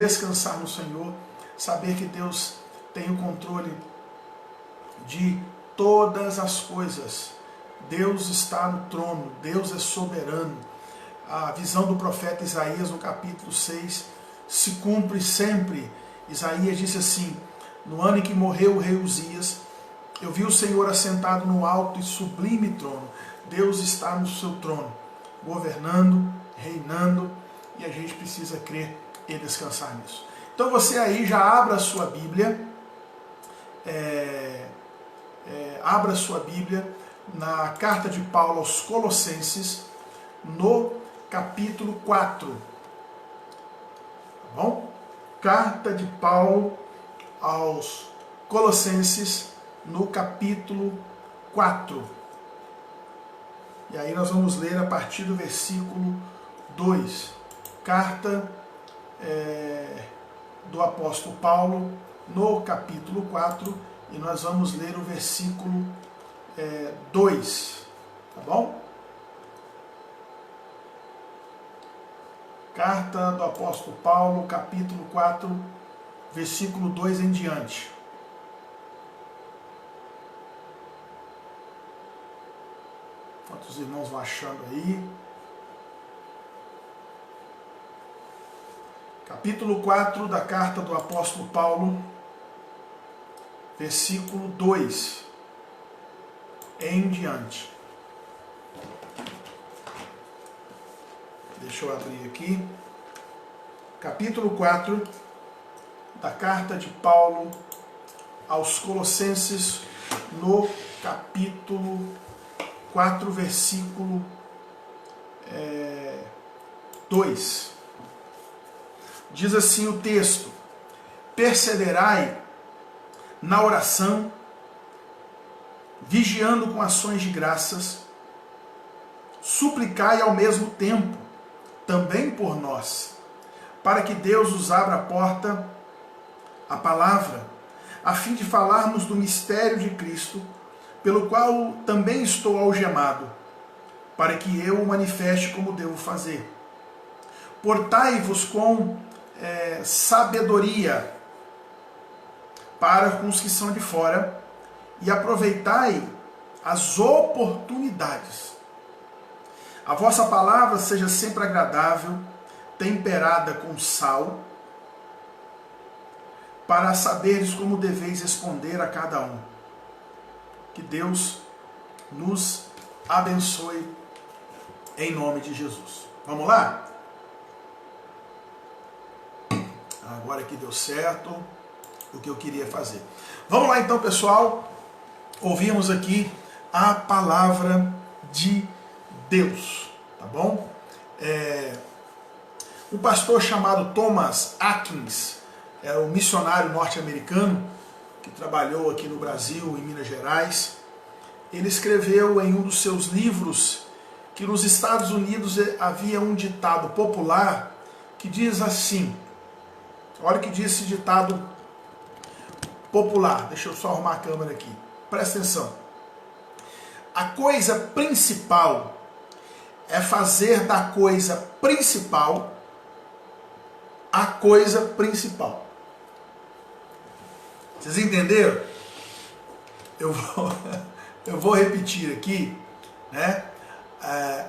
descansar no Senhor, saber que Deus tem o controle de todas as coisas. Deus está no trono, Deus é soberano. A visão do profeta Isaías no capítulo 6 se cumpre sempre. Isaías disse assim: no ano em que morreu o rei Uzias, eu vi o Senhor assentado no alto e sublime trono. Deus está no seu trono, governando, reinando, e a gente precisa crer e descansar nisso. Então você aí já abra a sua Bíblia, abra a sua Bíblia na carta de Paulo aos Colossenses, no capítulo 4. Tá bom? Carta de Paulo aos Colossenses, no capítulo 4. E aí nós vamos ler a partir do versículo 2. Carta do apóstolo Paulo, no capítulo 4, e nós vamos ler o versículo 2, tá bom? Carta do apóstolo Paulo, capítulo 4, versículo 2 em diante. Quantos irmãos vão achando aí? Capítulo 4 da carta do apóstolo Paulo, versículo 2 em diante. Deixa eu abrir aqui. Capítulo 4 da carta de Paulo aos Colossenses, no capítulo 4, versículo 2. Diz assim o texto: perseverai na oração, vigiando com ações de graças, suplicai ao mesmo tempo, também por nós, para que Deus nos abra a porta, a palavra, a fim de falarmos do mistério de Cristo, pelo qual também estou algemado, para que eu o manifeste como devo fazer. Portai-vos com sabedoria para com os que são de fora, e aproveitai as oportunidades. A vossa palavra seja sempre agradável, temperada com sal, para saberes como deveis responder a cada um. Que Deus nos abençoe em nome de Jesus. Vamos lá? Agora que deu certo o que eu queria fazer. Vamos lá então, pessoal. Ouvimos aqui a palavra de Deus, tá bom? Um pastor chamado Thomas Atkins, o missionário norte-americano que trabalhou aqui no Brasil, em Minas Gerais. Ele escreveu em um dos seus livros que nos Estados Unidos havia um ditado popular que diz assim. Olha o que diz esse ditado popular. Deixa eu só arrumar a câmera aqui. Presta atenção. A coisa principal é fazer da coisa principal a coisa principal. Vocês entenderam? Eu vou repetir aqui, né?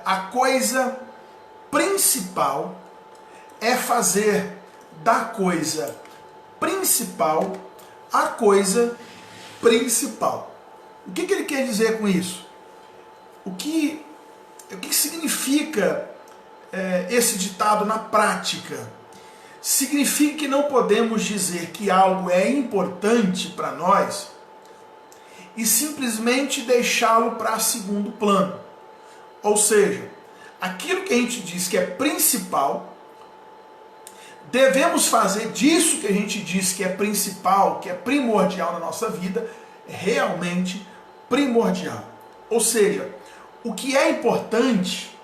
A coisa principal é fazer da coisa principal a coisa principal. O que ele quer dizer com isso? O que significa esse ditado na prática? Significa que não podemos dizer que algo é importante para nós e simplesmente deixá-lo para segundo plano. Ou seja, aquilo que a gente diz que é principal, devemos fazer disso que a gente diz que é principal, que é primordial na nossa vida, realmente primordial. Ou seja, o que é importante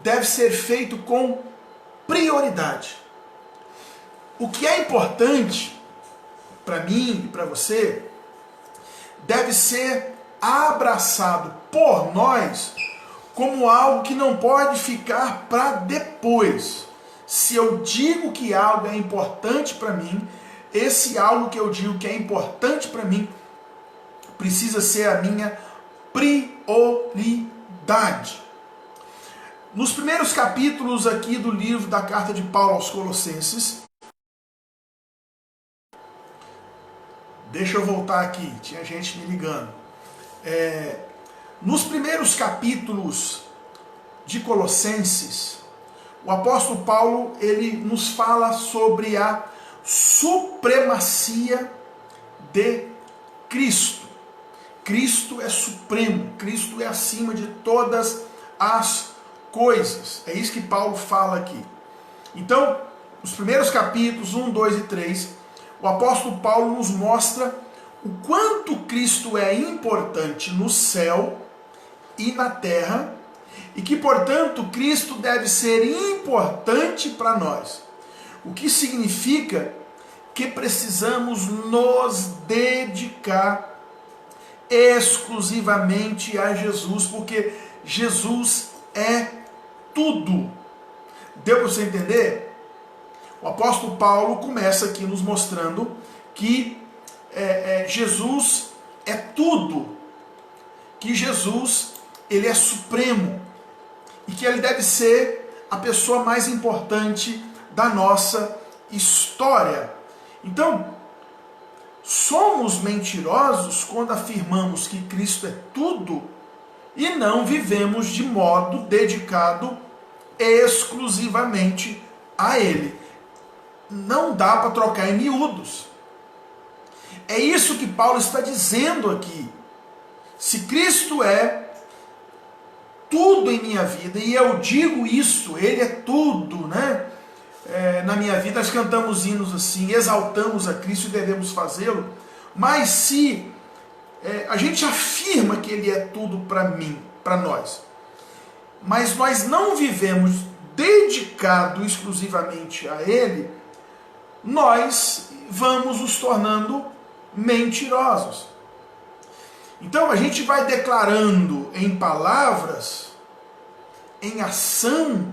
deve ser feito com prioridade. O que é importante para mim e para você deve ser abraçado por nós como algo que não pode ficar para depois. Se eu digo que algo é importante para mim, esse algo que eu digo que é importante para mim precisa ser a minha prioridade. Nos primeiros capítulos aqui do livro da carta de Paulo aos Colossenses, deixa eu voltar aqui, tinha gente me ligando. Nos primeiros capítulos de Colossenses, o apóstolo Paulo, ele nos fala sobre a supremacia de Cristo. Cristo é supremo, Cristo é acima de todas as coisas. É isso que Paulo fala aqui. Então, os primeiros capítulos 1, 2 e 3, o apóstolo Paulo nos mostra o quanto Cristo é importante no céu e na terra, e que, portanto, Cristo deve ser importante para nós. O que significa que precisamos nos dedicar exclusivamente a Jesus, porque Jesus é tudo. Deu para você entender? O apóstolo Paulo começa aqui nos mostrando que Jesus é tudo, que Jesus ele é supremo e que ele deve ser a pessoa mais importante da nossa história. Então, somos mentirosos quando afirmamos que Cristo é tudo e não vivemos de modo dedicado exclusivamente a Ele. Não dá para trocar em miúdos. É isso que Paulo está dizendo aqui. Se Cristo é tudo em minha vida, e eu digo isso, Ele é tudo, né? Na minha vida nós cantamos hinos assim, exaltamos a Cristo e devemos fazê-lo, mas se a gente afirma que Ele é tudo para mim, para nós, mas nós não vivemos dedicado exclusivamente a Ele, nós vamos nos tornando mentirosos. Então a gente vai declarando em palavras, em ação,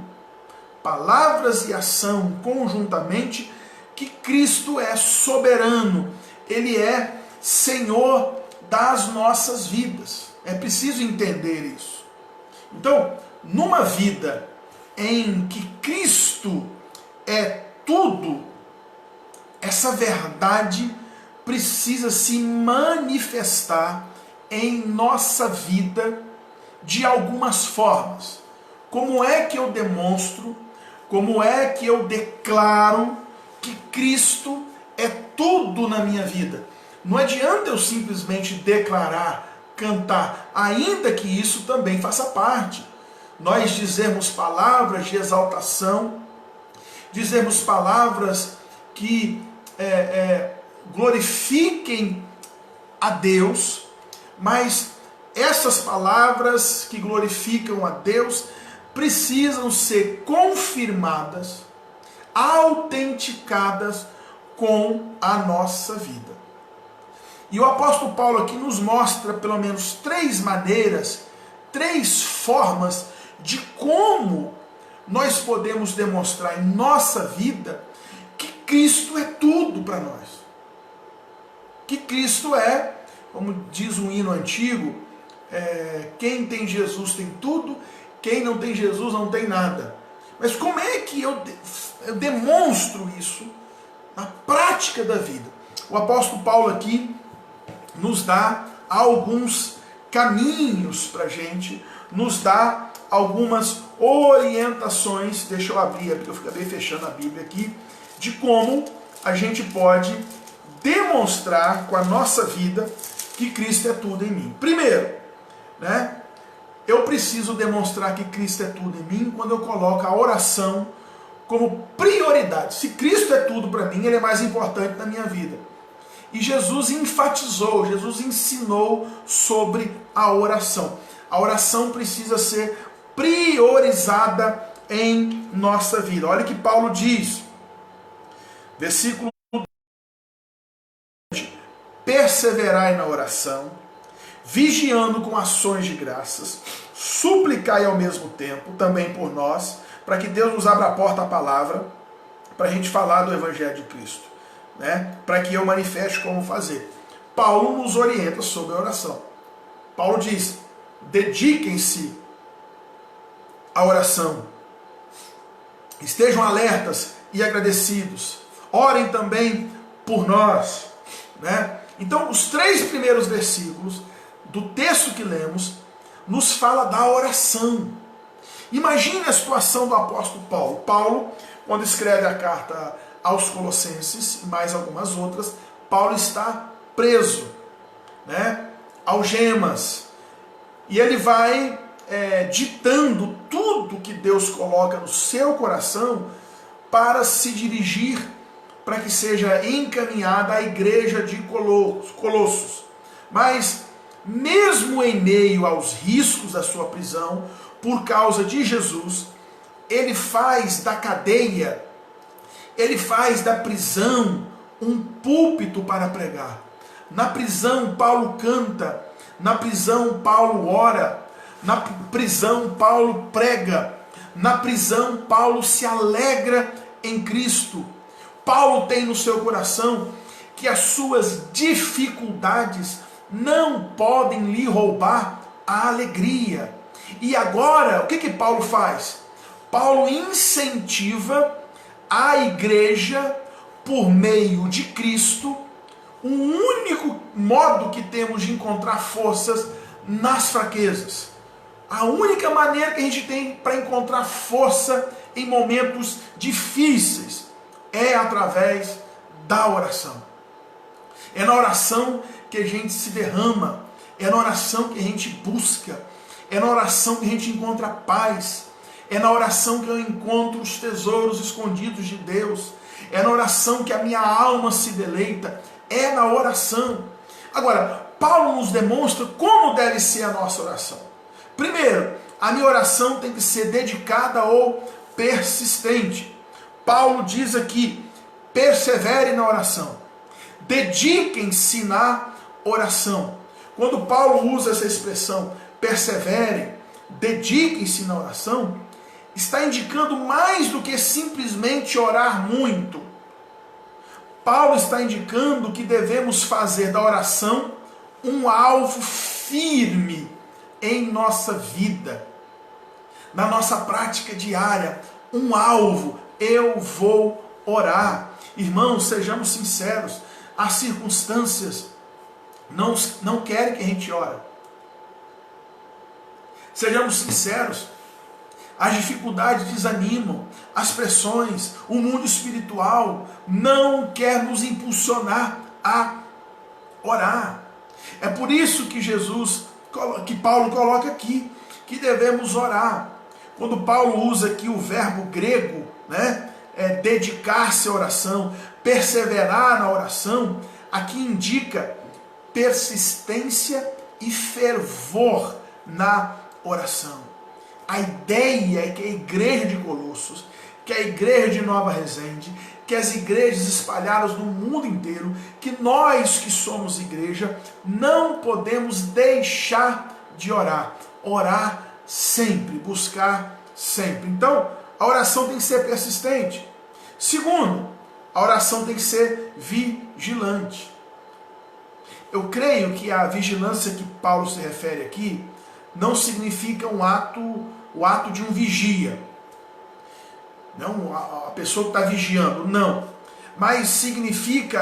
palavras e ação conjuntamente, que Cristo é soberano, Ele é Senhor das nossas vidas. É preciso entender isso. Então, numa vida em que Cristo é tudo, essa verdade precisa se manifestar em nossa vida de algumas formas. Como é que eu demonstro, como é que eu declaro que Cristo é tudo na minha vida? Não adianta eu simplesmente declarar, cantar, ainda que isso também faça parte. Nós dizemos palavras de exaltação, dizemos palavras que glorifiquem a Deus, mas essas palavras que glorificam a Deus precisam ser confirmadas, autenticadas com a nossa vida. E o apóstolo Paulo aqui nos mostra pelo menos 3 maneiras, 3 formas de como nós podemos demonstrar em nossa vida que Cristo é tudo para nós. Que Cristo é, como diz um hino antigo, quem tem Jesus tem tudo, quem não tem Jesus não tem nada. Mas como é que eu demonstro isso na prática da vida? O apóstolo Paulo aqui nos dá alguns caminhos para a gente, nos dá algumas orientações, deixa eu abrir, porque eu acabei fechando a Bíblia aqui, de como a gente pode demonstrar com a nossa vida que Cristo é tudo em mim. Primeiro, né, eu preciso demonstrar que Cristo é tudo em mim quando eu coloco a oração como prioridade. Se Cristo é tudo para mim, Ele é mais importante na minha vida. E Jesus enfatizou, Jesus ensinou sobre a oração. A oração precisa ser priorizada em nossa vida. Olha o que Paulo diz, versículo: perseverai na oração, vigiando com ações de graças, suplicai ao mesmo tempo também por nós, para que Deus nos abra a porta à palavra, para a gente falar do Evangelho de Cristo, né? Para que eu manifeste como fazer. Paulo nos orienta sobre a oração. Paulo diz, dediquem-se à oração, estejam alertas e agradecidos, orem também por nós, né? Então, os 3 primeiros versículos do texto que lemos nos fala da oração. Imagine a situação do apóstolo Paulo. Paulo, quando escreve a carta aos Colossenses e mais algumas outras, Paulo está preso, né? Algemas. E ele vai ditando tudo que Deus coloca no seu coração para se dirigir, para que seja encaminhada à igreja de Colossos. Mas, mesmo em meio aos riscos da sua prisão, por causa de Jesus, ele faz da cadeia, ele faz da prisão um púlpito para pregar. Na prisão, Paulo canta, na prisão, Paulo ora, na prisão, Paulo prega, na prisão, Paulo se alegra em Cristo. Paulo tem no seu coração que as suas dificuldades não podem lhe roubar a alegria. E agora, o que Paulo faz? Paulo incentiva a igreja, por meio de Cristo, o único modo que temos de encontrar forças nas fraquezas. A única maneira que a gente tem para encontrar força em momentos difíceis é através da oração. É na oração que a gente se derrama, é na oração que a gente busca, é na oração que a gente encontra paz, é na oração que eu encontro os tesouros escondidos de Deus, é na oração que a minha alma se deleita, é na oração. Agora, Paulo nos demonstra como deve ser a nossa oração. Primeiro, a minha oração tem que ser dedicada ou persistente. Paulo diz aqui, persevere na oração, dediquem-se na oração. Quando Paulo usa essa expressão, persevere, dediquem-se na oração, está indicando mais do que simplesmente orar muito. Paulo está indicando que devemos fazer da oração um alvo firme em nossa vida, na nossa prática diária, um alvo. Eu vou orar. Irmãos, sejamos sinceros, as circunstâncias não querem que a gente ore. Sejamos sinceros, as dificuldades desanimam, as pressões, o mundo espiritual não quer nos impulsionar a orar. É por isso que Paulo coloca aqui, que devemos orar. Quando Paulo usa aqui o verbo grego, né, dedicar-se à oração, perseverar na oração, aqui indica persistência e fervor na oração. A ideia é que a igreja de Colossos, que a igreja de Nova Resende, que as igrejas espalhadas no mundo inteiro, que nós que somos igreja, não podemos deixar de orar. Orar sempre, buscar sempre. Então, a oração tem que ser persistente. Segundo, a oração tem que ser vigilante. Eu creio que a vigilância que Paulo se refere aqui não significa o ato de um vigia. Não, a pessoa que está vigiando, não. Mas significa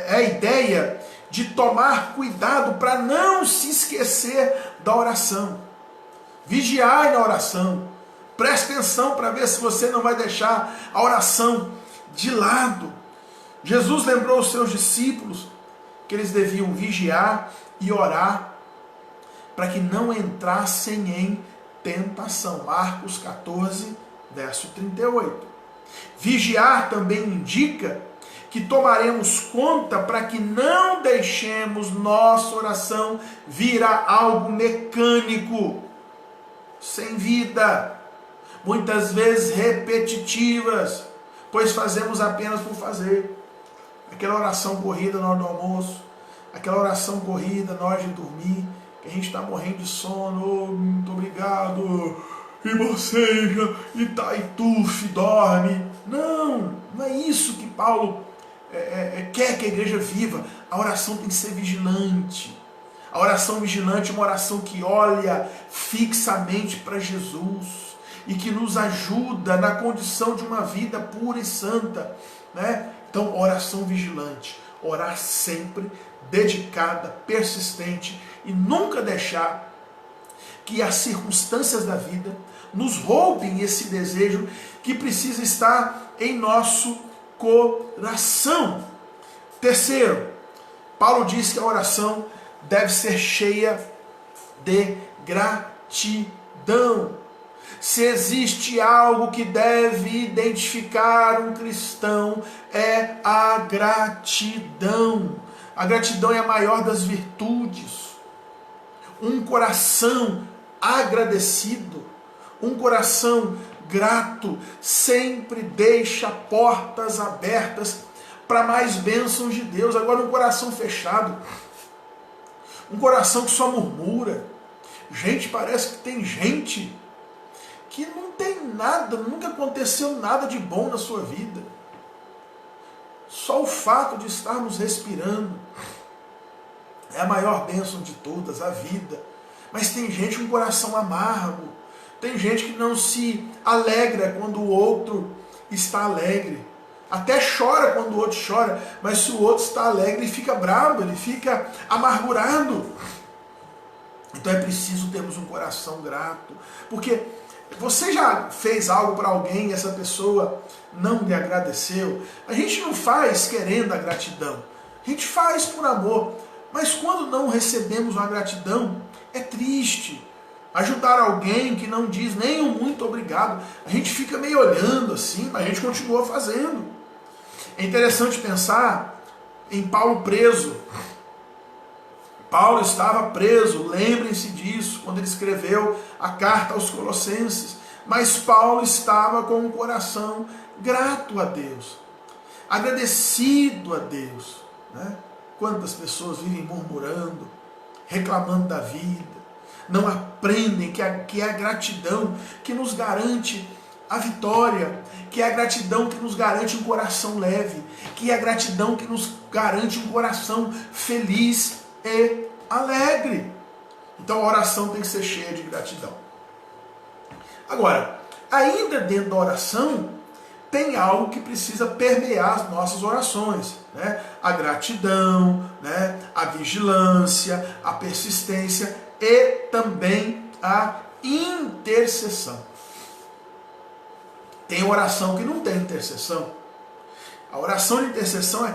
a ideia de tomar cuidado para não se esquecer da oração. Vigiar na oração. Preste atenção para ver se você não vai deixar a oração de lado. Jesus lembrou os seus discípulos que eles deviam vigiar e orar para que não entrassem em tentação. Marcos 14, verso 38. Vigiar também indica que tomaremos conta para que não deixemos nossa oração virar algo mecânico, sem vida, muitas vezes repetitivas, pois fazemos apenas por fazer. Aquela oração corrida na hora do almoço, aquela oração corrida na hora de dormir, que a gente está morrendo de sono, muito obrigado, e boceja, e tá, e tufe, dorme. Não, não é isso que Paulo quer que a igreja viva. A oração tem que ser vigilante. A oração vigilante é uma oração que olha fixamente para Jesus e que nos ajuda na condição de uma vida pura e santa, né? Então, oração vigilante, orar sempre, dedicada, persistente e nunca deixar que as circunstâncias da vida nos roubem esse desejo que precisa estar em nosso coração. Terceiro, Paulo diz que a oração deve ser cheia de gratidão. Se existe algo que deve identificar um cristão, é a gratidão. A gratidão é a maior das virtudes. Um coração agradecido, um coração grato, sempre deixa portas abertas para mais bênçãos de Deus. Agora, um coração fechado, um coração que só murmura. Gente, parece que tem gente que não tem nada, nunca aconteceu nada de bom na sua vida. Só o fato de estarmos respirando é a maior bênção de todas, a vida. Mas tem gente com coração amargo, tem gente que não se alegra quando o outro está alegre. Até chora quando o outro chora, mas se o outro está alegre, ele fica bravo, ele fica amargurado. Então é preciso termos um coração grato. Porque você já fez algo para alguém e essa pessoa não lhe agradeceu? A gente não faz querendo a gratidão, a gente faz por amor. Mas quando não recebemos uma gratidão, é triste. Ajudar alguém que não diz nem um muito obrigado, a gente fica meio olhando assim, mas a gente continua fazendo. É interessante pensar em Paulo preso. Paulo estava preso, lembrem-se disso, quando ele escreveu a carta aos Colossenses. Mas Paulo estava com um coração grato a Deus, agradecido a Deus, né? Quantas pessoas vivem murmurando, reclamando da vida, não aprendem que é a gratidão que nos garante a vitória, que é a gratidão que nos garante um coração leve, que é a gratidão que nos garante um coração feliz e alegre. Então a oração tem que ser cheia de gratidão. Agora, ainda dentro da oração, tem algo que precisa permear as nossas orações, né? A gratidão, né? A vigilância, a persistência e também a intercessão. Tem oração que não tem intercessão. A oração de intercessão é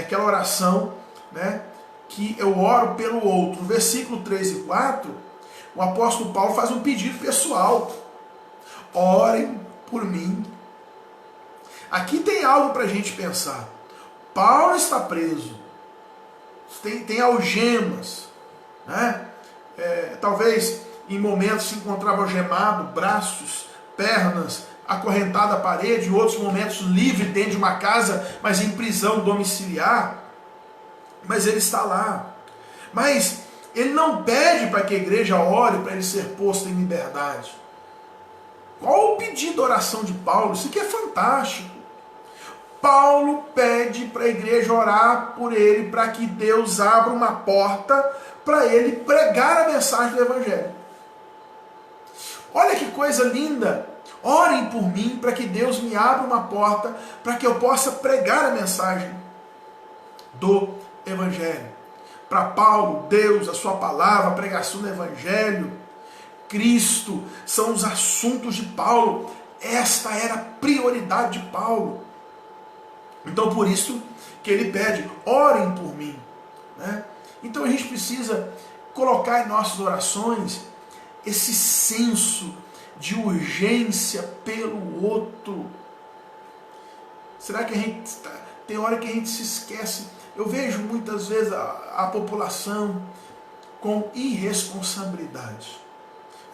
aquela oração, né, que eu oro pelo outro. No versículo 3 e 4, o apóstolo Paulo faz um pedido pessoal. Orem por mim. Aqui tem algo para a gente pensar. Paulo está preso. Tem algemas, né? Talvez em momentos se encontrava algemado, braços, pernas, acorrentado à parede, em outros momentos livre dentro de uma casa, mas em prisão domiciliar. Mas ele está lá. Mas ele não pede para que a igreja ore para ele ser posto em liberdade. Qual o pedido de oração de Paulo? Isso aqui é fantástico. Paulo pede para a igreja orar por ele, para que Deus abra uma porta para ele pregar a mensagem do Evangelho. Olha que coisa linda! Orem por mim para que Deus me abra uma porta para que eu possa pregar a mensagem do Evangelho. Para Paulo, Deus, a sua palavra, a pregação do Evangelho, Cristo, são os assuntos de Paulo. Esta era a prioridade de Paulo. Então por isso que ele pede, orem por mim, né? Então a gente precisa colocar em nossas orações esse senso de urgência pelo outro. Será que a gente tem hora que a gente se esquece? Eu vejo muitas vezes a população com irresponsabilidade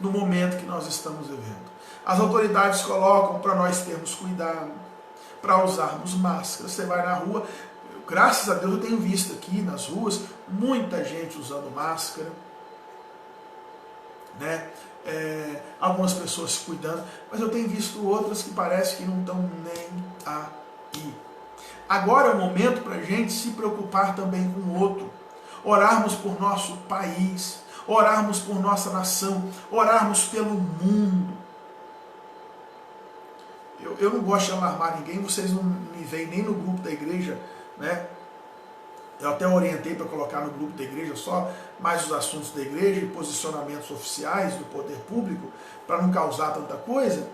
no momento que nós estamos vivendo. As autoridades colocam para nós termos cuidado, para usarmos máscara. Você vai na rua, graças a Deus eu tenho visto aqui nas ruas muita gente usando máscara, né? algumas pessoas se cuidando, mas eu tenho visto outras que parece que não estão nem aí. Agora é o momento para a gente se preocupar também com o outro, orarmos por nosso país, orarmos por nossa nação, orarmos pelo mundo. Eu não gosto de alarmar ninguém, vocês não me veem nem no grupo da igreja, né? Eu até orientei para colocar no grupo da igreja só mais os assuntos da igreja e posicionamentos oficiais do poder público, para não causar tanta coisa,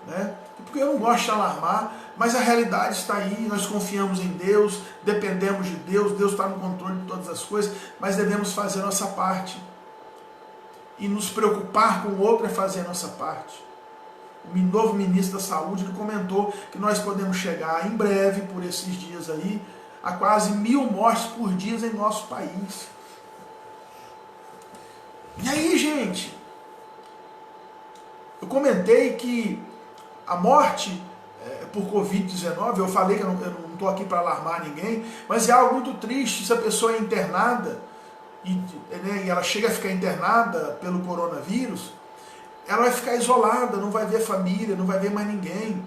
né? Porque eu não gosto de alarmar, mas a realidade está aí, nós confiamos em Deus, dependemos de Deus, Deus está no controle de todas as coisas, mas devemos fazer a nossa parte. E nos preocupar com o outro é fazer a nossa parte. O novo ministro da Saúde que comentou que nós podemos chegar em breve, por esses dias aí, a quase 1000 mortes por dia em nosso país. E aí, gente, eu comentei que a morte por Covid-19, eu falei que eu não estou aqui para alarmar ninguém, mas é algo muito triste se a pessoa é internada e ela chega a ficar internada pelo coronavírus, ela vai ficar isolada, não vai ver família, não vai ver mais ninguém.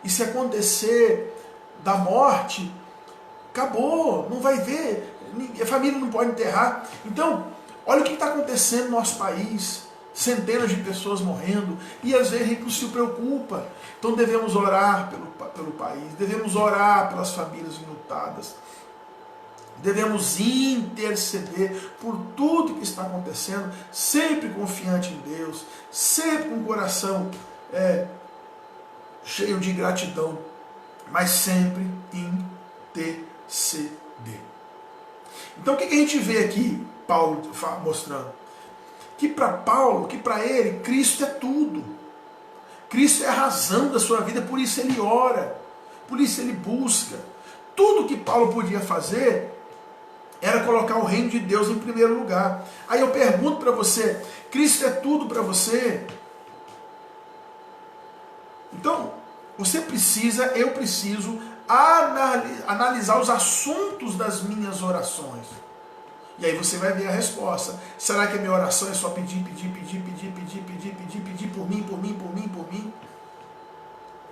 E se acontecer da morte, acabou, não vai ver, a família não pode enterrar. Então, olha o que está acontecendo no nosso país, centenas de pessoas morrendo, e às vezes a gente não se preocupa. Então devemos orar pelo país, devemos orar pelas famílias enlutadas, devemos interceder por tudo que está acontecendo, sempre confiante em Deus, sempre com o coração cheio de gratidão, mas sempre interceder. Então o que a gente vê aqui, Paulo mostrando? Que para Paulo, que para ele, Cristo é tudo. Cristo é a razão da sua vida, por isso ele ora, por isso ele busca. Tudo que Paulo podia fazer era colocar o reino de Deus em primeiro lugar. Aí eu pergunto para você, Cristo é tudo para você? Então, você precisa, eu preciso analisar os assuntos das minhas orações. E aí você vai ver a resposta. Será que a minha oração é só pedir por mim?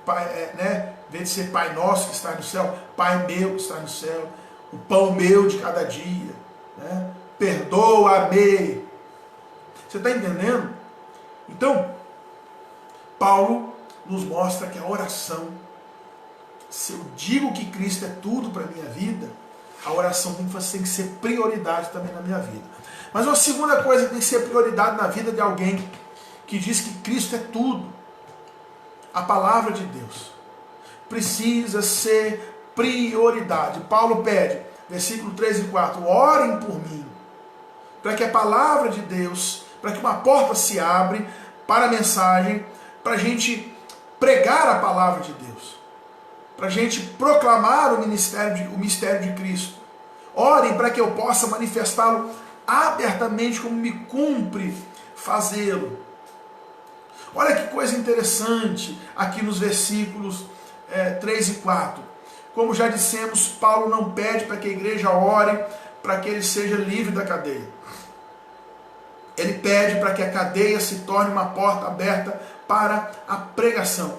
Pai, em vez de ser Pai nosso que está no céu, Pai meu que está no céu, o pão meu de cada dia, né? Perdoa-me. Você está entendendo? Então, Paulo nos mostra que a oração, se eu digo que Cristo é tudo para a minha vida, a oração tem que ser prioridade também na minha vida. Mas uma segunda coisa que tem que ser prioridade na vida de alguém que diz que Cristo é tudo, a palavra de Deus precisa ser prioridade. Paulo pede, versículo 3 e 4, orem por mim, para que a palavra de Deus, para que uma porta se abre para a mensagem, para a gente pregar a palavra de Deus, para a gente proclamar o mistério de Cristo. Orem para que eu possa manifestá-lo abertamente como me cumpre fazê-lo. Olha que coisa interessante aqui nos versículos 3 e 4. Como já dissemos, Paulo não pede para que a igreja ore para que ele seja livre da cadeia. Ele pede para que a cadeia se torne uma porta aberta para a pregação.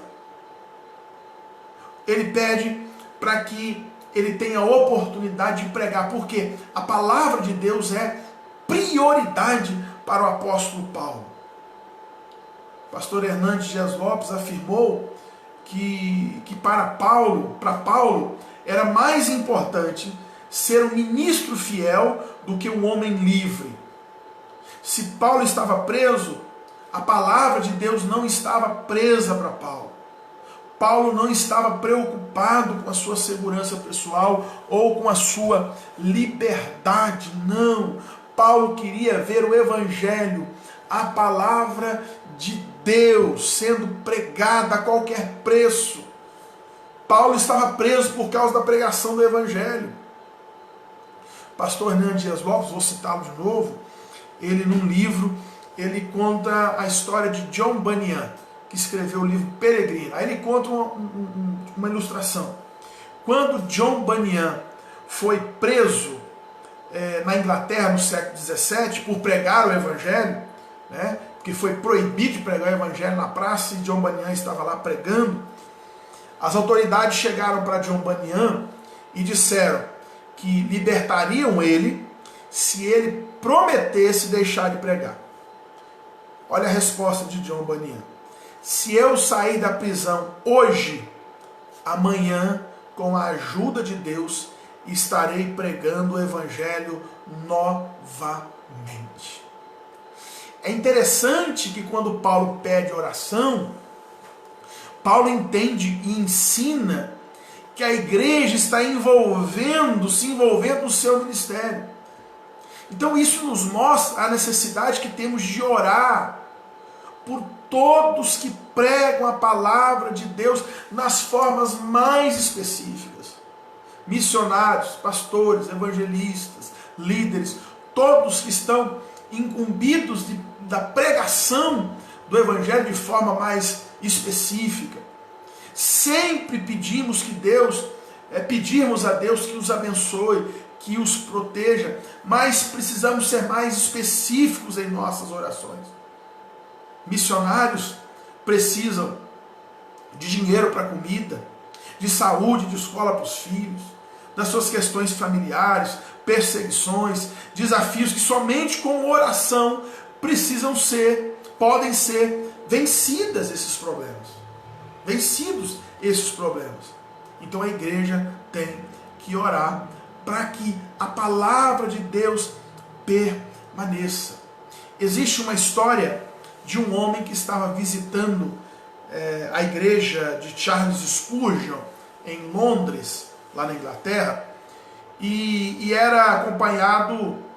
Ele pede para que ele tenha a oportunidade de pregar, porque a palavra de Deus é prioridade para o apóstolo Paulo. O pastor Hernandes Dias Lopes afirmou que para Paulo era mais importante ser um ministro fiel do que um homem livre. Se Paulo estava preso, a palavra de Deus não estava presa para Paulo. Paulo não estava preocupado com a sua segurança pessoal ou com a sua liberdade, não. Paulo queria ver o evangelho, a palavra de Deus sendo pregada a qualquer preço. Paulo estava preso por causa da pregação do evangelho. Pastor Hernandes Dias Lopes, vou citá-lo de novo, ele num livro, ele conta a história de John Bunyan, que escreveu o livro Peregrino. Aí ele conta uma ilustração. Quando John Bunyan foi preso na Inglaterra no século XVII por pregar o evangelho, né? Porque que foi proibido de pregar o evangelho na praça, e John Bunyan estava lá pregando. As autoridades chegaram para John Bunyan e disseram que libertariam ele se ele prometesse deixar de pregar. Olha a resposta de John Bunyan: se eu sair da prisão hoje, amanhã, com a ajuda de Deus, estarei pregando o evangelho novamente. É interessante que quando Paulo pede oração, Paulo entende e ensina que a igreja está se envolvendo no seu ministério. Então isso nos mostra a necessidade que temos de orar por todos que pregam a palavra de Deus nas formas mais específicas. Missionários, pastores, evangelistas, líderes, todos que estão incumbidos da pregação do evangelho de forma mais específica. Sempre pedimos a Deus que os abençoe, que os proteja, mas precisamos ser mais específicos em nossas orações. Missionários precisam de dinheiro para comida, de saúde, de escola para os filhos, das suas questões familiares, perseguições, desafios que somente com oração podem ser vencidos esses problemas. Então a igreja tem que orar para que a palavra de Deus permaneça. Existe uma história de um homem que estava visitando a igreja de Charles Spurgeon em Londres, lá na Inglaterra, e era acompanhado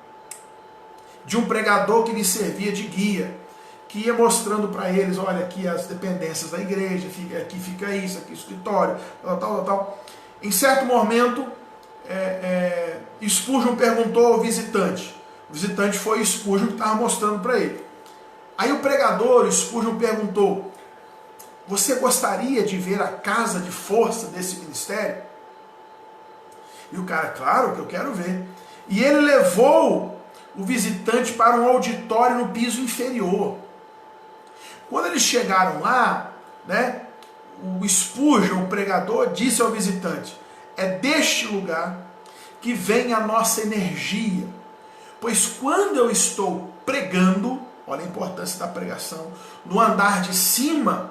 de um pregador que lhe servia de guia, que ia mostrando para eles: olha, aqui as dependências da igreja, aqui fica isso, aqui o escritório, tal. Em certo momento, Spurgeon perguntou ao visitante. O visitante foi Spurgeon que estava mostrando para ele. Aí o pregador, Spurgeon, perguntou: você gostaria de ver a casa de força desse ministério? E o cara: claro que eu quero ver. E ele levou o visitante para um auditório no piso inferior. Quando eles chegaram lá, o Spurgeon, o pregador, disse ao visitante: é deste lugar que vem a nossa energia, pois quando eu estou pregando, olha a importância da pregação, no andar de cima,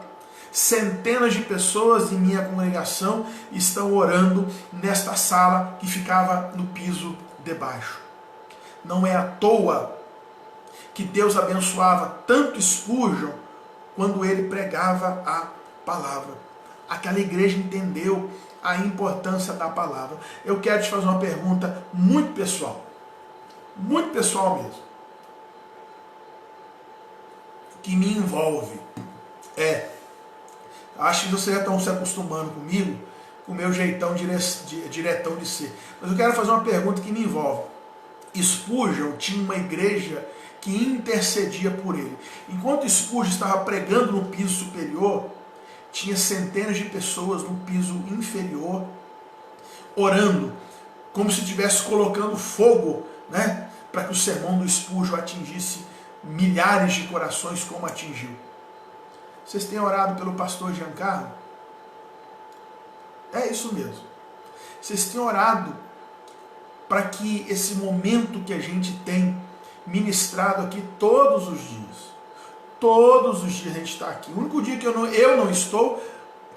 centenas de pessoas de minha congregação estão orando nesta sala que ficava no piso de baixo. Não é à toa que Deus abençoava tanto Spurgeon quando ele pregava a palavra. Aquela igreja entendeu a importância da palavra. Eu quero te fazer uma pergunta muito pessoal mesmo, que me envolve. Acho que vocês já estão se acostumando comigo, com o meu jeitão diretão de ser. Mas eu quero fazer uma pergunta que me envolve. Spurgeon tinha uma igreja que intercedia por ele. Enquanto Spurgeon estava pregando no piso superior, tinha centenas de pessoas no piso inferior, orando, como se estivesse colocando fogo, para que o sermão do Spurgeon atingisse milhares de corações como atingiu. Vocês têm orado pelo pastor Giancarlo? É isso mesmo. Vocês têm orado para que esse momento que a gente tem ministrado aqui todos os dias. Todos os dias a gente está aqui. O único dia que eu não estou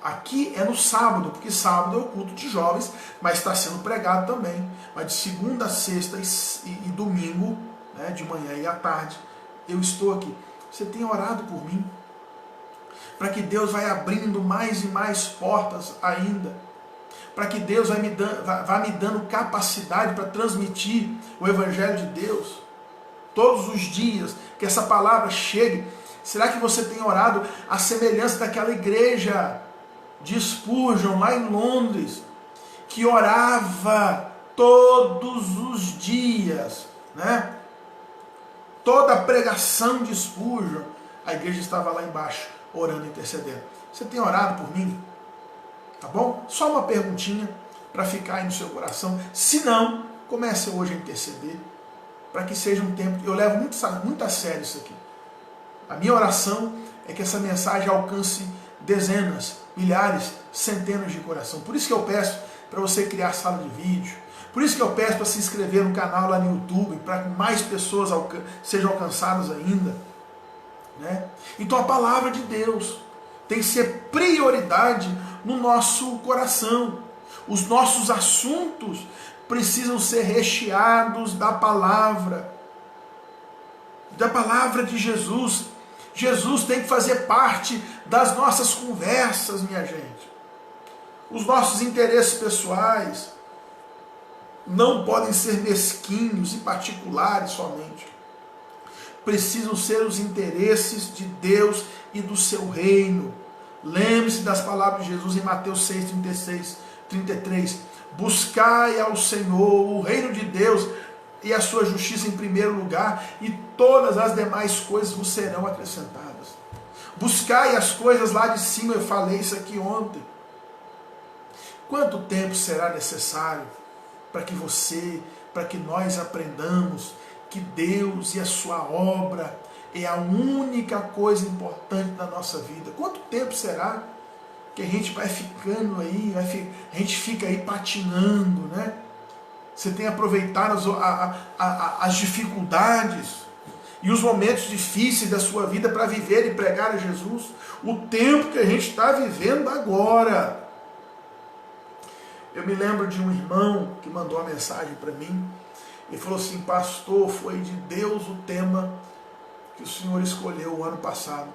aqui é no sábado, porque sábado é o culto de jovens, mas está sendo pregado também. Mas de segunda a sexta e domingo, de manhã e à tarde, eu estou aqui. Você tem orado por mim? Para que Deus vai abrindo mais e mais portas ainda. Para que Deus vá me dando capacidade para transmitir o Evangelho de Deus. Todos os dias, que essa palavra chegue. Será que você tem orado à semelhança daquela igreja de Spurgeon, lá em Londres, que orava todos os dias, Toda a pregação de Spurgeon, a igreja estava lá embaixo, orando e intercedendo. Você tem orado por mim? Tá bom? Só uma perguntinha para ficar aí no seu coração. Se não, comece hoje a interceder, para que seja um tempo. Eu levo muito a sério isso aqui. A minha oração é que essa mensagem alcance dezenas, milhares, centenas de coração. Por isso que eu peço para você criar sala de vídeo. Por isso que eu peço para se inscrever no canal lá no YouTube, para que mais pessoas sejam alcançadas ainda. Né? Então a palavra de Deus tem que ser prioridade no nosso coração. Os nossos assuntos precisam ser recheados da palavra de Jesus. Jesus tem que fazer parte das nossas conversas, minha gente. Os nossos interesses pessoais não podem ser mesquinhos e particulares somente. Precisam ser os interesses de Deus e do seu reino. Lembre-se das palavras de Jesus em Mateus 6, 36, 33. Buscai ao Senhor o reino de Deus e a sua justiça em primeiro lugar, e todas as demais coisas vos serão acrescentadas. Buscai as coisas lá de cima, eu falei isso aqui ontem. Quanto tempo será necessário para que nós aprendamos que Deus e a sua obra é a única coisa importante da nossa vida? Quanto tempo será que a gente vai ficando aí, a gente fica aí patinando, né? Você tem aproveitado as dificuldades e os momentos difíceis da sua vida para viver e pregar a Jesus? O tempo que a gente está vivendo agora. Eu me lembro de um irmão que mandou uma mensagem para mim e falou assim: pastor, foi de Deus o tema que o senhor escolheu o ano passado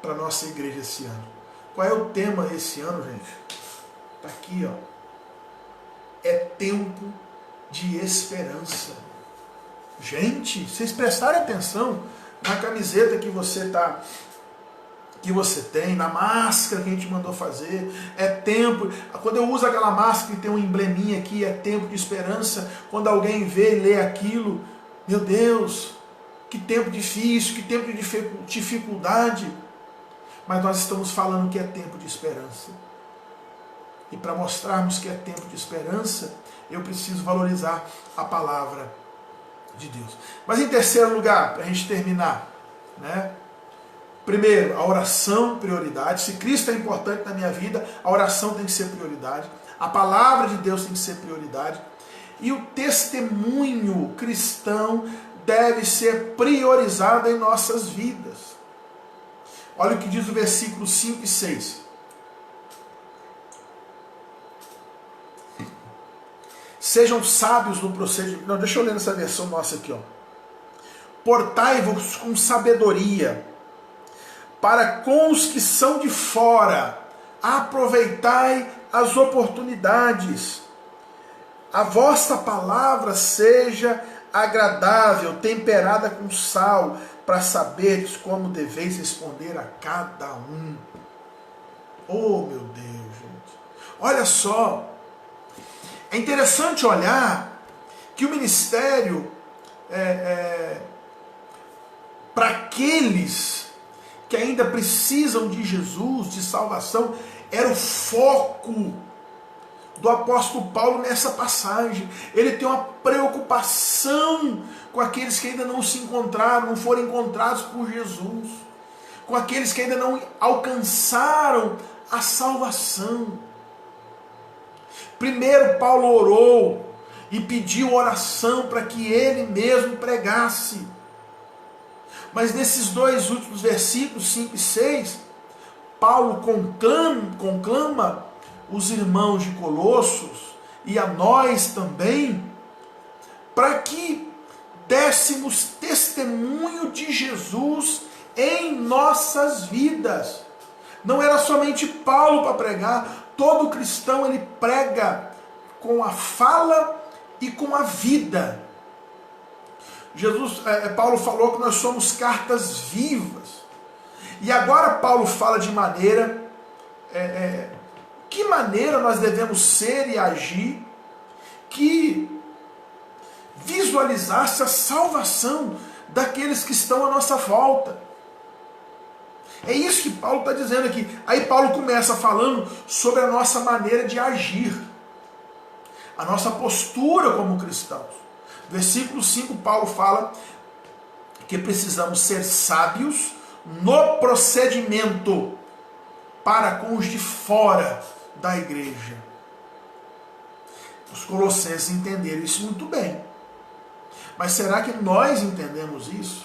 para a nossa igreja esse ano. Qual é o tema esse ano, gente? Está aqui, ó. É tempo de esperança. Gente, vocês prestarem atenção na camiseta que você tem, na máscara que a gente mandou fazer. É tempo. Quando eu uso aquela máscara que tem um embleminha aqui, é tempo de esperança. Quando alguém vê e lê aquilo, meu Deus, que tempo difícil, que tempo de dificuldade. Mas nós estamos falando que é tempo de esperança. E para mostrarmos que é tempo de esperança, eu preciso valorizar a palavra de Deus. Mas em terceiro lugar, para a gente terminar, né? Primeiro, a oração, prioridade. Se Cristo é importante na minha vida, a oração tem que ser prioridade. A palavra de Deus tem que ser prioridade. E o testemunho cristão deve ser priorizado em nossas vidas. Olha o que diz o versículo 5 e 6. Sejam sábios no procedimento. Não, deixa eu ler nessa versão nossa aqui, ó. Portai-vos com sabedoria para com os que são de fora. Aproveitai as oportunidades. A vossa palavra seja agradável, temperada com sal, para saberes como deveis responder a cada um. Oh, meu Deus, gente. Olha só. É interessante olhar que o ministério, para aqueles que ainda precisam de Jesus, de salvação, era o foco do apóstolo Paulo nessa passagem. Ele tem uma preocupação com aqueles que ainda não se encontraram, não foram encontrados por Jesus, com aqueles que ainda não alcançaram a salvação. Primeiro Paulo orou e pediu oração para que ele mesmo pregasse. Mas nesses dois últimos versículos, 5 e 6, Paulo conclama os irmãos de Colossos e a nós também, para que dessemos testemunho de Jesus em nossas vidas. Não era somente Paulo para pregar. Todo cristão, ele prega com a fala e com a vida. Paulo falou que nós somos cartas vivas. E agora Paulo fala de maneira, que maneira nós devemos ser e agir, que visualizasse a salvação daqueles que estão à nossa volta. É isso que Paulo está dizendo aqui. Aí Paulo começa falando sobre a nossa maneira de agir, a nossa postura como cristãos. Versículo 5, Paulo fala que precisamos ser sábios no procedimento para com os de fora da igreja. Os colossenses entenderam isso muito bem. Mas será que nós entendemos isso?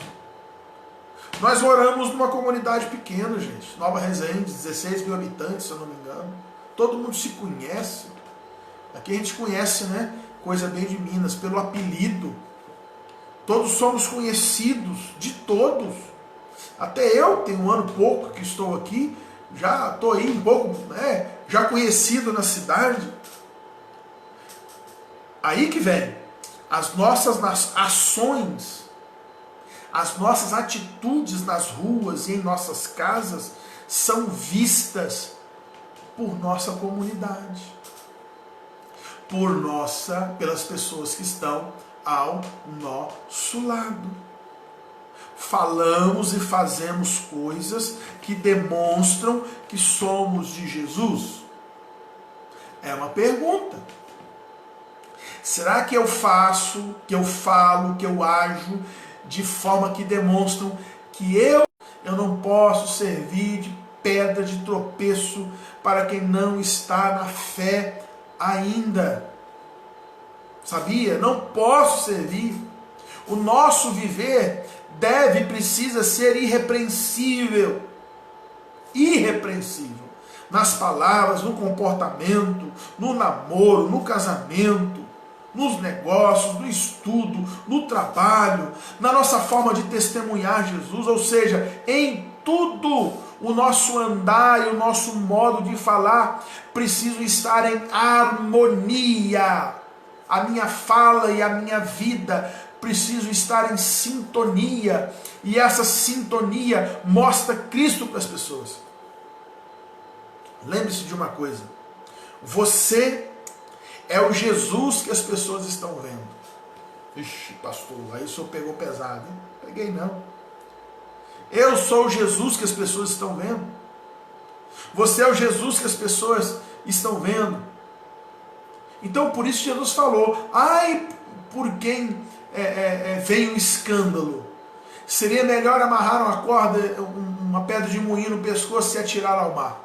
Nós moramos numa comunidade pequena, gente. Nova Resende, 16 mil habitantes, se eu não me engano. Todo mundo se conhece. Aqui a gente conhece, né? Coisa bem de Minas, pelo apelido. Todos somos conhecidos de todos. Até eu, tenho um ano e pouco que estou aqui, já estou aí um pouco, né? Já conhecido na cidade. Aí que vem as nossas ações, as nossas atitudes nas ruas e em nossas casas são vistas por nossa comunidade, pelas pessoas que estão ao nosso lado. Falamos e fazemos coisas que demonstram que somos de Jesus? É uma pergunta. Será que eu faço, que eu falo, que eu ajo de forma que demonstram que eu não posso servir de pedra de tropeço para quem não está na fé ainda? Sabia? Não posso servir. O nosso viver precisa ser irrepreensível. Irrepreensível. Nas palavras, no comportamento, no namoro, no casamento, nos negócios, no estudo, no trabalho, na nossa forma de testemunhar Jesus, ou seja, em tudo o nosso andar e o nosso modo de falar precisam estar em harmonia. A minha fala e a minha vida precisam estar em sintonia, e essa sintonia mostra Cristo para as pessoas. Lembre-se de uma coisa: você é o Jesus que as pessoas estão vendo. Ixi, pastor, aí o senhor pegou pesado, hein? Peguei não. Eu sou o Jesus que as pessoas estão vendo. Você é o Jesus que as pessoas estão vendo. Então por isso Jesus falou: ai, por quem vem um escândalo. Seria melhor amarrar uma corda, uma pedra de moinho no pescoço e atirar ao mar.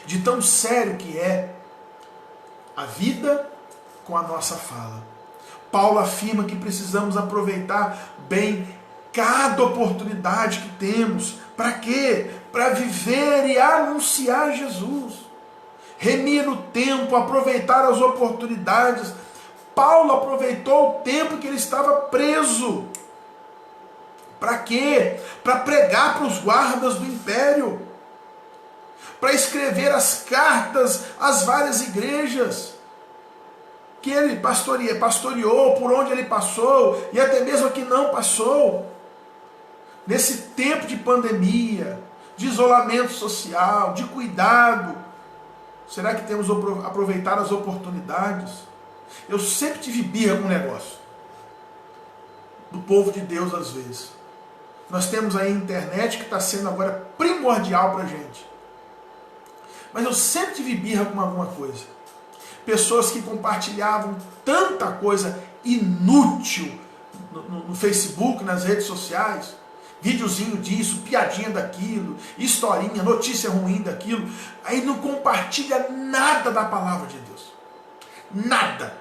De tão sério que é a vida com a nossa fala. Paulo afirma que precisamos aproveitar bem cada oportunidade que temos. Para quê? Para viver e anunciar Jesus. Remir o tempo, aproveitar as oportunidades. Paulo aproveitou o tempo que ele estava preso. Para quê? Para pregar para os guardas do império. Para escrever as cartas às várias igrejas que ele pastoreou, por onde ele passou, e até mesmo que não passou. Nesse tempo de pandemia, de isolamento social, de cuidado, será que temos aproveitado as oportunidades? Eu sempre tive birra com o negócio do povo de Deus às vezes. Nós temos aí a internet que está sendo agora primordial para a gente. Mas eu sempre tive birra com alguma coisa. Pessoas que compartilhavam tanta coisa inútil no Facebook, nas redes sociais. Videozinho disso, piadinha daquilo, historinha, notícia ruim daquilo. Aí não compartilha nada da palavra de Deus. Nada.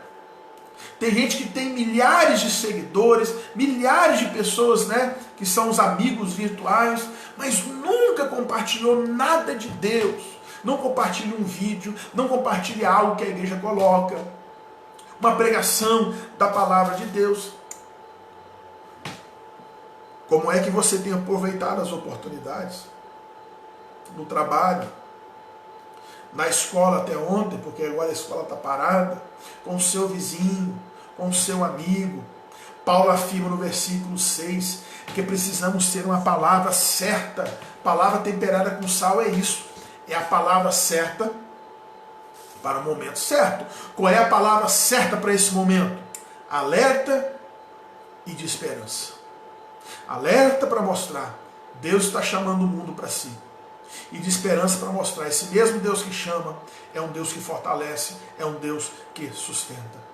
Tem gente que tem milhares de seguidores, milhares de pessoas, né, que são os amigos virtuais, mas nunca compartilhou nada de Deus. Não compartilhe um vídeo, não compartilhe algo que a igreja coloca, uma pregação da palavra de Deus. Como é que você tem aproveitado as oportunidades? No trabalho, na escola até ontem, porque agora a escola está parada, com o seu vizinho, com o seu amigo. Paulo afirma no versículo 6 que precisamos ter uma palavra certa. Palavra temperada com sal é isso. É a palavra certa para o momento certo. Qual é a palavra certa para esse momento? Alerta e de esperança. Alerta para mostrar, Deus está chamando o mundo para si. E de esperança para mostrar, esse mesmo Deus que chama, é um Deus que fortalece, é um Deus que sustenta.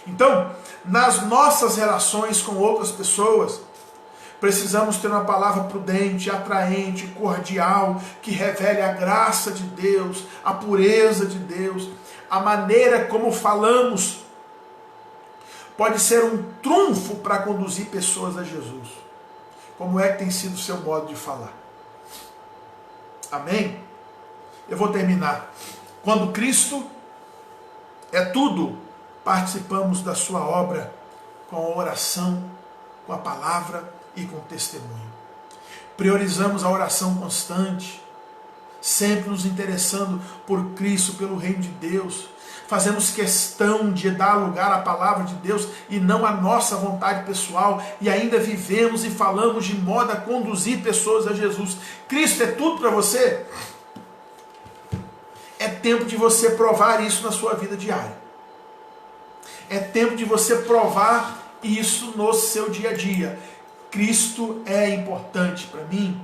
Então, nas nossas relações com outras pessoas, Precisamos ter uma palavra prudente, atraente, cordial, que revele a graça de Deus, a pureza de Deus, a maneira como falamos. Pode ser um trunfo para conduzir pessoas a Jesus. Como é que tem sido o seu modo de falar? Amém? Eu vou terminar. Quando Cristo é tudo, participamos da sua obra com a oração, com a palavra e com o testemunho. Priorizamos a oração constante, sempre nos interessando por Cristo, pelo reino de Deus. Fazemos questão de dar lugar à palavra de Deus e não à nossa vontade pessoal, e ainda vivemos e falamos de modo a conduzir pessoas a Jesus. Cristo é tudo para você? É tempo de você provar isso na sua vida diária. É tempo de você provar isso no seu dia a dia. Cristo é importante para mim.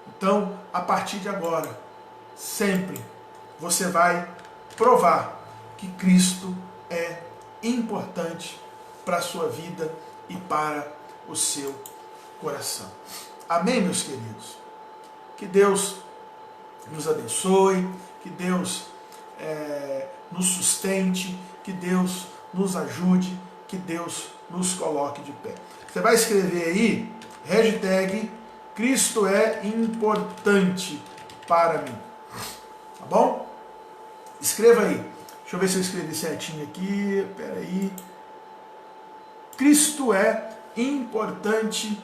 Então, a partir de agora, sempre você vai provar que Cristo é importante para a sua vida e para o seu coração. Amém, meus queridos? Que Deus nos abençoe, que Deus nos sustente, que Deus nos ajude, que Deus nos coloque de pé. Você vai escrever aí, hashtag Cristo é importante para mim. Tá bom? Escreva aí. Deixa eu ver se eu escrevi certinho aqui. Espera aí. Cristo é importante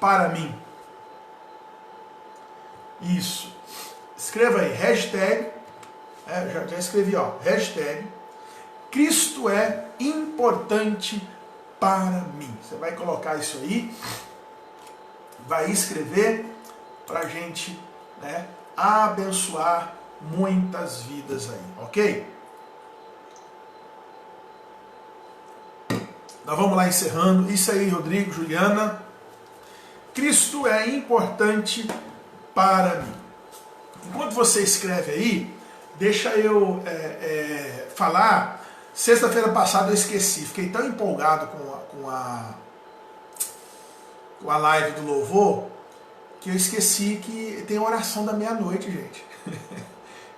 para mim. Isso. Escreva aí, hashtag, já escrevi, ó, hashtag, Cristo é importante para mim. Você vai colocar isso aí, vai escrever para a gente, né, abençoar muitas vidas aí, ok? Nós vamos lá encerrando. Isso aí, Rodrigo, Juliana. Cristo é importante para mim. Enquanto você escreve aí, deixa eu falar. Sexta-feira passada eu esqueci, fiquei tão empolgado com a live do louvor, que eu esqueci que tem a oração da meia-noite, gente.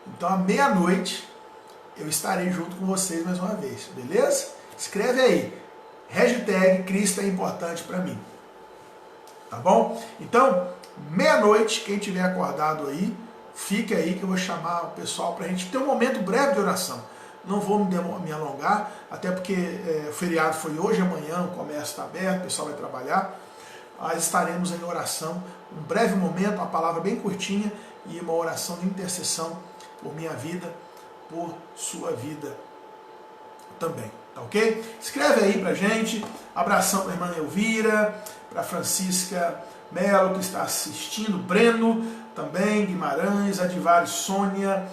Então, à meia-noite, eu estarei junto com vocês mais uma vez, beleza? Escreve aí, hashtag Cristo é importante para mim. Tá bom? Então, meia-noite, quem tiver acordado aí, fique aí que eu vou chamar o pessoal para a gente ter um momento breve de oração. Não vou me alongar, até porque o feriado foi hoje, amanhã o comércio está aberto, o pessoal vai trabalhar. Nós estaremos em oração, um breve momento, uma palavra bem curtinha e uma oração de intercessão por minha vida, por sua vida também. Tá ok? Escreve aí pra gente. Abração para a irmã Elvira, para Francisca Melo, que está assistindo, Breno também, Guimarães, Adivário, Sônia,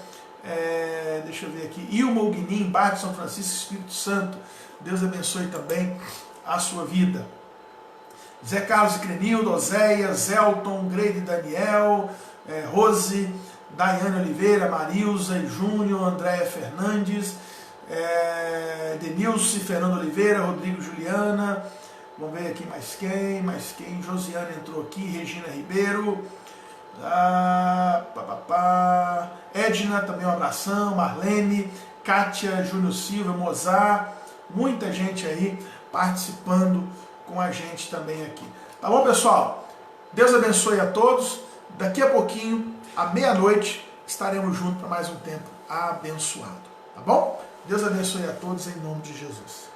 deixa eu ver aqui, Ilma Ugnin, Bairro de São Francisco, Espírito Santo. Deus abençoe também a sua vida. Zé Carlos e Crenildo, Oséias, Elton, Greide Daniel, Rose, Daiane Oliveira, Marilza e Júnior, Andréia Fernandes, Denilce, Fernando Oliveira, Rodrigo Juliana, vamos ver aqui mais quem, Josiane entrou aqui, Regina Ribeiro, Edna, também um abração, Marlene, Kátia, Júnior Silva, Mozart, muita gente aí participando com a gente também aqui. Tá bom, pessoal? Deus abençoe a todos. Daqui a pouquinho, à meia-noite, estaremos juntos para mais um tempo abençoado. Tá bom? Deus abençoe a todos em nome de Jesus.